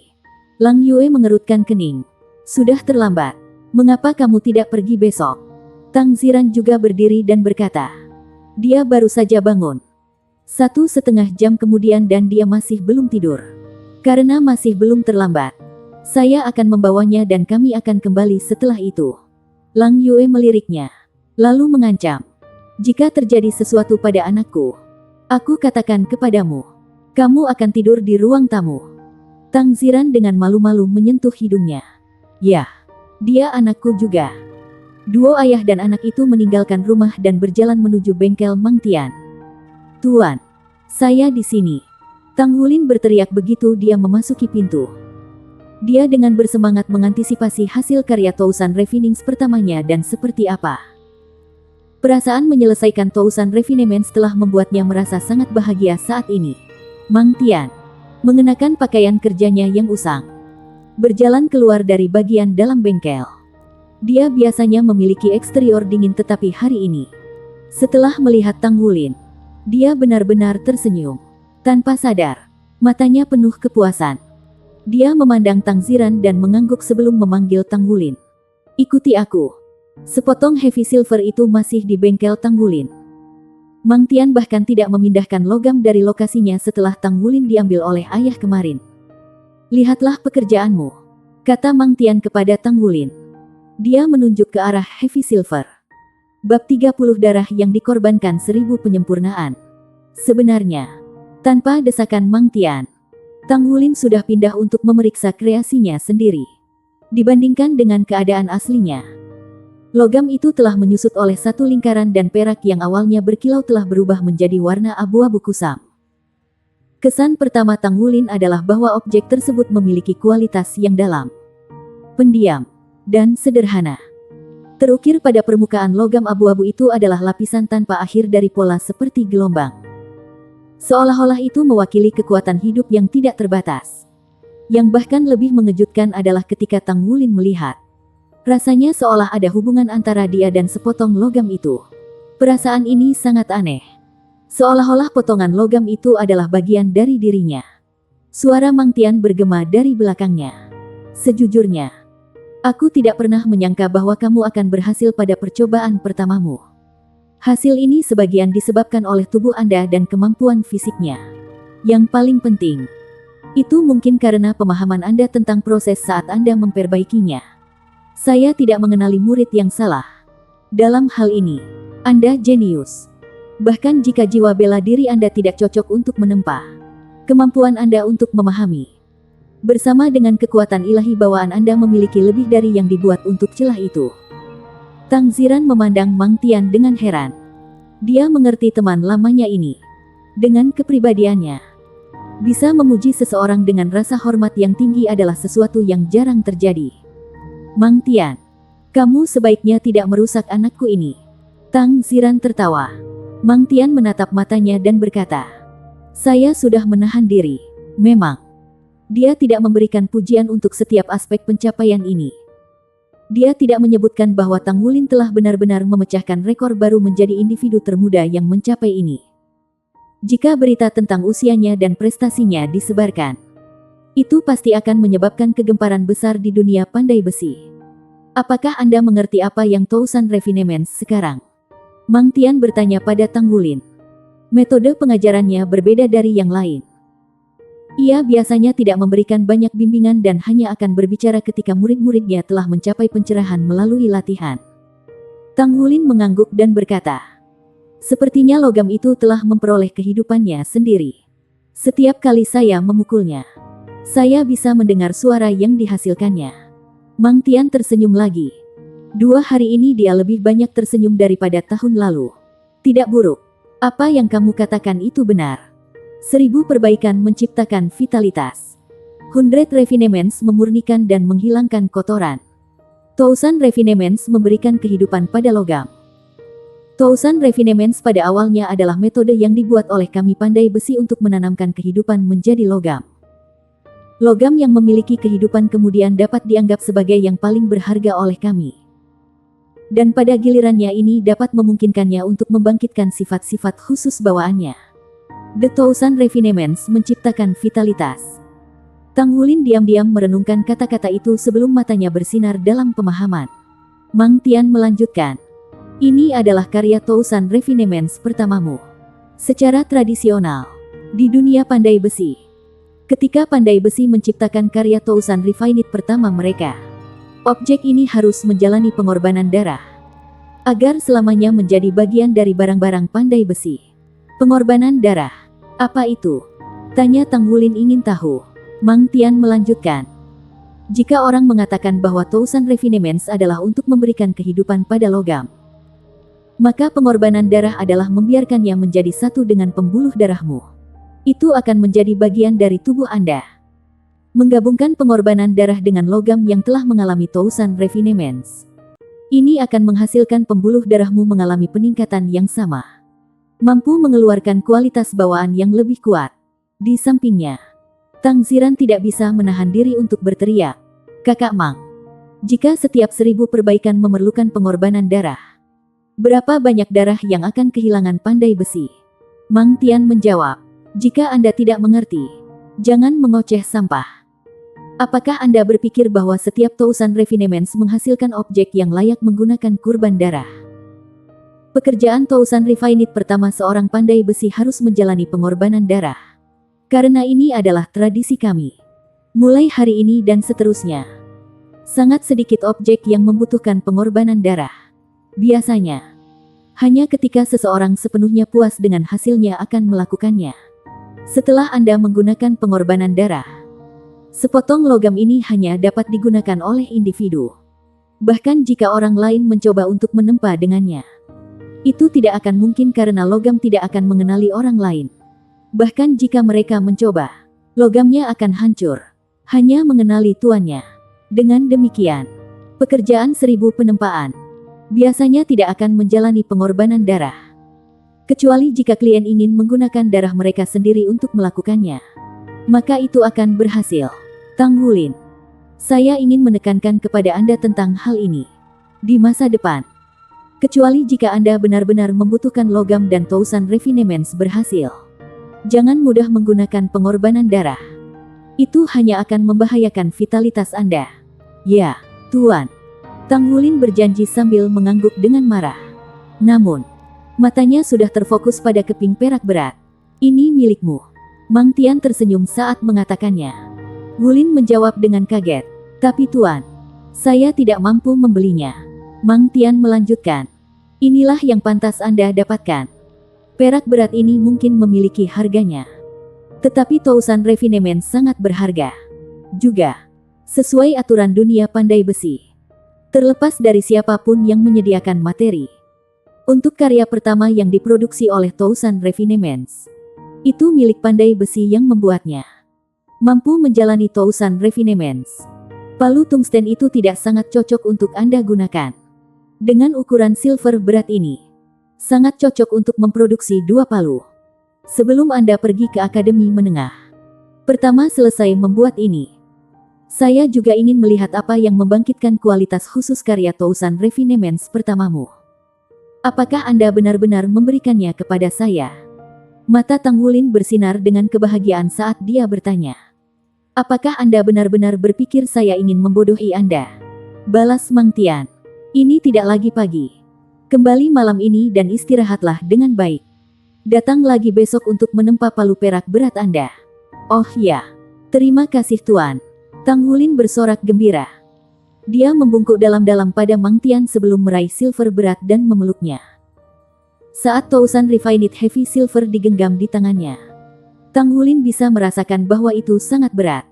A: Lang Yue mengerutkan kening. "Sudah terlambat. Mengapa kamu tidak pergi besok?" Tang Ziran juga berdiri dan berkata, "Dia baru saja bangun 1,5 jam kemudian dan dia masih belum tidur. Karena masih belum terlambat, saya akan membawanya dan kami akan kembali setelah itu." Lang Yue meliriknya, lalu mengancam, "Jika terjadi sesuatu pada anakku, aku katakan kepadamu, kamu akan tidur di ruang tamu." Tang Ziran dengan malu-malu menyentuh hidungnya. "Yah, dia anakku juga." Duo ayah dan anak itu meninggalkan rumah dan berjalan menuju bengkel Mang Tian. "Tuan, saya di sini." Tang Wulin berteriak begitu dia memasuki pintu. Dia dengan bersemangat mengantisipasi hasil karya Tousan Refinings pertamanya dan seperti apa. Perasaan menyelesaikan Tousan Refinements telah membuatnya merasa sangat bahagia saat ini. Mang Tian mengenakan pakaian kerjanya yang usang, berjalan keluar dari bagian dalam bengkel. Dia biasanya memiliki eksterior dingin tetapi hari ini, setelah melihat Tang Wulin, dia benar-benar tersenyum. Tanpa sadar, matanya penuh kepuasan. Dia memandang Tang Ziran dan mengangguk sebelum memanggil Tang Wulin. "Ikuti aku." Sepotong heavy silver itu masih di bengkel Tang Wulin. Mang Tian bahkan tidak memindahkan logam dari lokasinya setelah Tang Wulin diambil oleh ayah kemarin. "Lihatlah pekerjaanmu," kata Mang Tian kepada Tang Wulin. Dia menunjuk ke arah heavy silver. Bab 30 darah yang dikorbankan 1000 penyempurnaan. Sebenarnya, tanpa desakan Mang Tian, Tang Wulin sudah pindah untuk memeriksa kreasinya sendiri. Dibandingkan dengan keadaan aslinya, logam itu telah menyusut oleh satu lingkaran dan perak yang awalnya berkilau telah berubah menjadi warna abu-abu kusam. Kesan pertama Tang Wulin adalah bahwa objek tersebut memiliki kualitas yang dalam, pendiam, dan sederhana. Terukir pada permukaan logam abu-abu itu adalah lapisan tanpa akhir dari pola seperti gelombang. Seolah-olah itu mewakili kekuatan hidup yang tidak terbatas. Yang bahkan lebih mengejutkan adalah ketika Tang Wulin melihat, rasanya seolah ada hubungan antara dia dan sepotong logam itu. Perasaan ini sangat aneh. Seolah-olah potongan logam itu adalah bagian dari dirinya. Suara Mang Tian bergema dari belakangnya. Sejujurnya, aku tidak pernah menyangka bahwa kamu akan berhasil pada percobaan pertamamu. Hasil ini sebagian disebabkan oleh tubuh Anda dan kemampuan fisiknya. Yang paling penting, itu mungkin karena pemahaman Anda tentang proses saat Anda memperbaikinya. Saya tidak mengenali murid yang salah. Dalam hal ini, Anda jenius. Bahkan jika jiwa bela diri Anda tidak cocok untuk menempa, kemampuan Anda untuk memahami, bersama dengan kekuatan ilahi bawaan Anda memiliki lebih dari yang dibuat untuk celah itu. Tang Ziran memandang Mang Tian dengan heran. Dia mengerti teman lamanya ini. Dengan kepribadiannya, bisa memuji seseorang dengan rasa hormat yang tinggi adalah sesuatu yang jarang terjadi. Mang Tian, kamu sebaiknya tidak merusak anakku ini. Tang Ziran tertawa. Mang Tian menatap matanya dan berkata, saya sudah menahan diri. Memang, dia tidak memberikan pujian untuk setiap aspek pencapaian ini. Dia tidak menyebutkan bahwa Tang Wulin telah benar-benar memecahkan rekor baru menjadi individu termuda yang mencapai ini. Jika berita tentang usianya dan prestasinya disebarkan, itu pasti akan menyebabkan kegemparan besar di dunia pandai besi. Apakah Anda mengerti apa yang Tousan Refinements sekarang? Mang Tian bertanya pada Tang Wulin. Metode pengajarannya berbeda dari yang lain. Ia biasanya tidak memberikan banyak bimbingan dan hanya akan berbicara ketika murid-muridnya telah mencapai pencerahan melalui latihan. Tang Wulin mengangguk dan berkata, sepertinya logam itu telah memperoleh kehidupannya sendiri. Setiap kali saya memukulnya, saya bisa mendengar suara yang dihasilkannya. Mang Tian tersenyum lagi. 2 hari ini dia lebih banyak tersenyum daripada tahun lalu. Tidak buruk. Apa yang kamu katakan itu benar. 1000 perbaikan menciptakan vitalitas. 100 Refinements memurnikan dan menghilangkan kotoran. Tousan Refinements memberikan kehidupan pada logam. Tousan Refinements pada awalnya adalah metode yang dibuat oleh kami pandai besi untuk menanamkan kehidupan menjadi logam. Logam yang memiliki kehidupan kemudian dapat dianggap sebagai yang paling berharga oleh kami. Dan pada gilirannya ini dapat memungkinkannya untuk membangkitkan sifat-sifat khusus bawaannya. The Tousan Refinements menciptakan vitalitas. Tang Wulin diam-diam merenungkan kata-kata itu sebelum matanya bersinar dalam pemahaman. Mang Tian melanjutkan. Ini adalah karya Tousan Refinements pertamamu. Secara tradisional, di dunia pandai besi, ketika pandai besi menciptakan karya Tousan Refined pertama mereka, objek ini harus menjalani pengorbanan darah, agar selamanya menjadi bagian dari barang-barang pandai besi. Pengorbanan darah, apa itu? Tanya Tang Wulin ingin tahu. Mang Tian melanjutkan. Jika orang mengatakan bahwa Tousan Refinements adalah untuk memberikan kehidupan pada logam, maka pengorbanan darah adalah membiarkannya menjadi satu dengan pembuluh darahmu. Itu akan menjadi bagian dari tubuh Anda. Menggabungkan pengorbanan darah dengan logam yang telah mengalami Tousan Refinements, ini akan menghasilkan pembuluh darahmu mengalami peningkatan yang sama. Mampu mengeluarkan kualitas bawaan yang lebih kuat. Di sampingnya, Tang Ziran tidak bisa menahan diri untuk berteriak. Kakak Mang, jika setiap 1000 perbaikan memerlukan pengorbanan darah, berapa banyak darah yang akan kehilangan pandai besi? Mang Tian menjawab, jika Anda tidak mengerti, jangan mengoceh sampah. Apakah Anda berpikir bahwa setiap Tousan Refinements menghasilkan objek yang layak menggunakan kurban darah? Pekerjaan Tousan Refined pertama seorang pandai besi harus menjalani pengorbanan darah. Karena ini adalah tradisi kami. Mulai hari ini dan seterusnya, sangat sedikit objek yang membutuhkan pengorbanan darah. Biasanya, hanya ketika seseorang sepenuhnya puas dengan hasilnya akan melakukannya. Setelah Anda menggunakan pengorbanan darah, sepotong logam ini hanya dapat digunakan oleh individu. Bahkan jika orang lain mencoba untuk menempa dengannya, itu tidak akan mungkin karena logam tidak akan mengenali orang lain. Bahkan jika mereka mencoba, logamnya akan hancur, hanya mengenali tuannya. Dengan demikian, pekerjaan 1000 penempaan biasanya tidak akan menjalani pengorbanan darah. Kecuali jika klien ingin menggunakan darah mereka sendiri untuk melakukannya, maka itu akan berhasil. Tang Wulin, saya ingin menekankan kepada Anda tentang hal ini. Di masa depan, kecuali jika Anda benar-benar membutuhkan logam dan Tousan Refinements berhasil, jangan mudah menggunakan pengorbanan darah. Itu hanya akan membahayakan vitalitas Anda. Ya, Tuan. Tang Wulin berjanji sambil mengangguk dengan marah. Namun, matanya sudah terfokus pada keping perak berat. Ini milikmu. Mang Tian tersenyum saat mengatakannya. Wulin menjawab dengan kaget. Tapi Tuan, saya tidak mampu membelinya. Mang Tian melanjutkan. Inilah yang pantas Anda dapatkan. Perak berat ini mungkin memiliki harganya. Tetapi Tousan Refinement sangat berharga. Juga, sesuai aturan dunia pandai besi. Terlepas dari siapapun yang menyediakan materi. Untuk karya pertama yang diproduksi oleh Tousan Refinements, itu milik pandai besi yang membuatnya. Mampu menjalani Tousan Refinements. Palu tungsten itu tidak sangat cocok untuk Anda gunakan. Dengan ukuran silver berat ini, sangat cocok untuk memproduksi 2 palu. Sebelum Anda pergi ke akademi menengah, pertama selesai membuat ini. Saya juga ingin melihat apa yang membangkitkan kualitas khusus karya Tousan Refinements pertamamu. Apakah Anda benar-benar memberikannya kepada saya? Mata Tang Wulin bersinar dengan kebahagiaan saat dia bertanya. Apakah Anda benar-benar berpikir saya ingin membodohi Anda? Balas Mang Tian. Ini tidak lagi pagi. Kembali malam ini dan istirahatlah dengan baik. Datang lagi besok untuk menempa palu perak berat Anda. Oh ya, terima kasih Tuan. Tang Wulin bersorak gembira. Dia membungkuk dalam-dalam pada Mang Tian sebelum meraih silver berat dan memeluknya. Saat Tousan Refined Heavy Silver digenggam di tangannya, Tang Wulin bisa merasakan bahwa itu sangat berat.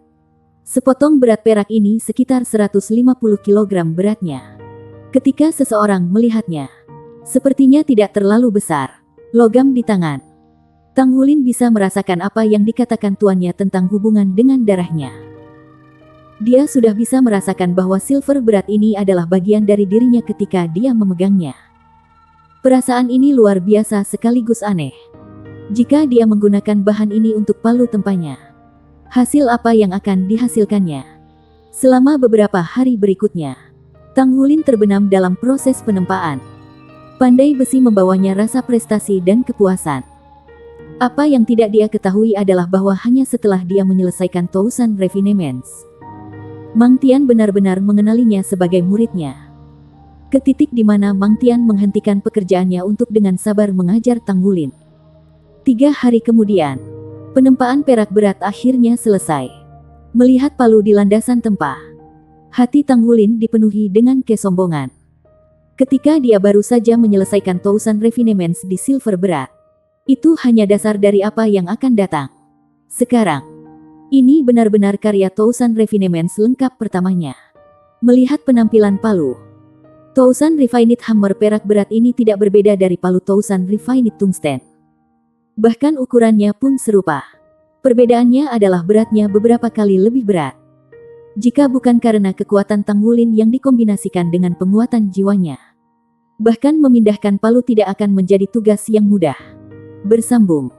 A: Sepotong berat perak ini sekitar 150 kg beratnya. Ketika seseorang melihatnya, sepertinya tidak terlalu besar. Logam di tangan. Tang Wulin bisa merasakan apa yang dikatakan tuannya tentang hubungan dengan darahnya. Dia sudah bisa merasakan bahwa silver berat ini adalah bagian dari dirinya ketika dia memegangnya. Perasaan ini luar biasa sekaligus aneh. Jika dia menggunakan bahan ini untuk palu tempanya, hasil apa yang akan dihasilkannya? Selama beberapa hari berikutnya, Tang Wulin terbenam dalam proses penempaan. Pandai besi membawanya rasa prestasi dan kepuasan. Apa yang tidak dia ketahui adalah bahwa hanya setelah dia menyelesaikan Tousan Refinements, Mang Tian benar-benar mengenalinya sebagai muridnya. Ke titik di mana Mang Tian menghentikan pekerjaannya untuk dengan sabar mengajar Tang Wulin. 3 hari kemudian, penempaan perak berat akhirnya selesai. Melihat palu di landasan tempa, hati Tang Wulin dipenuhi dengan kesombongan. Ketika dia baru saja menyelesaikan Tousan Refinements di silver berat, itu hanya dasar dari apa yang akan datang. Sekarang, ini benar-benar karya Tousan Refinements lengkap pertamanya. Melihat penampilan palu, Tousan Refined Hammer perak berat ini tidak berbeda dari palu Tousan Refined Tungsten. Bahkan ukurannya pun serupa. Perbedaannya adalah beratnya beberapa kali lebih berat. Jika bukan karena kekuatan Tang Wulin yang dikombinasikan dengan penguatan jiwanya, bahkan memindahkan palu tidak akan menjadi tugas yang mudah. Bersambung.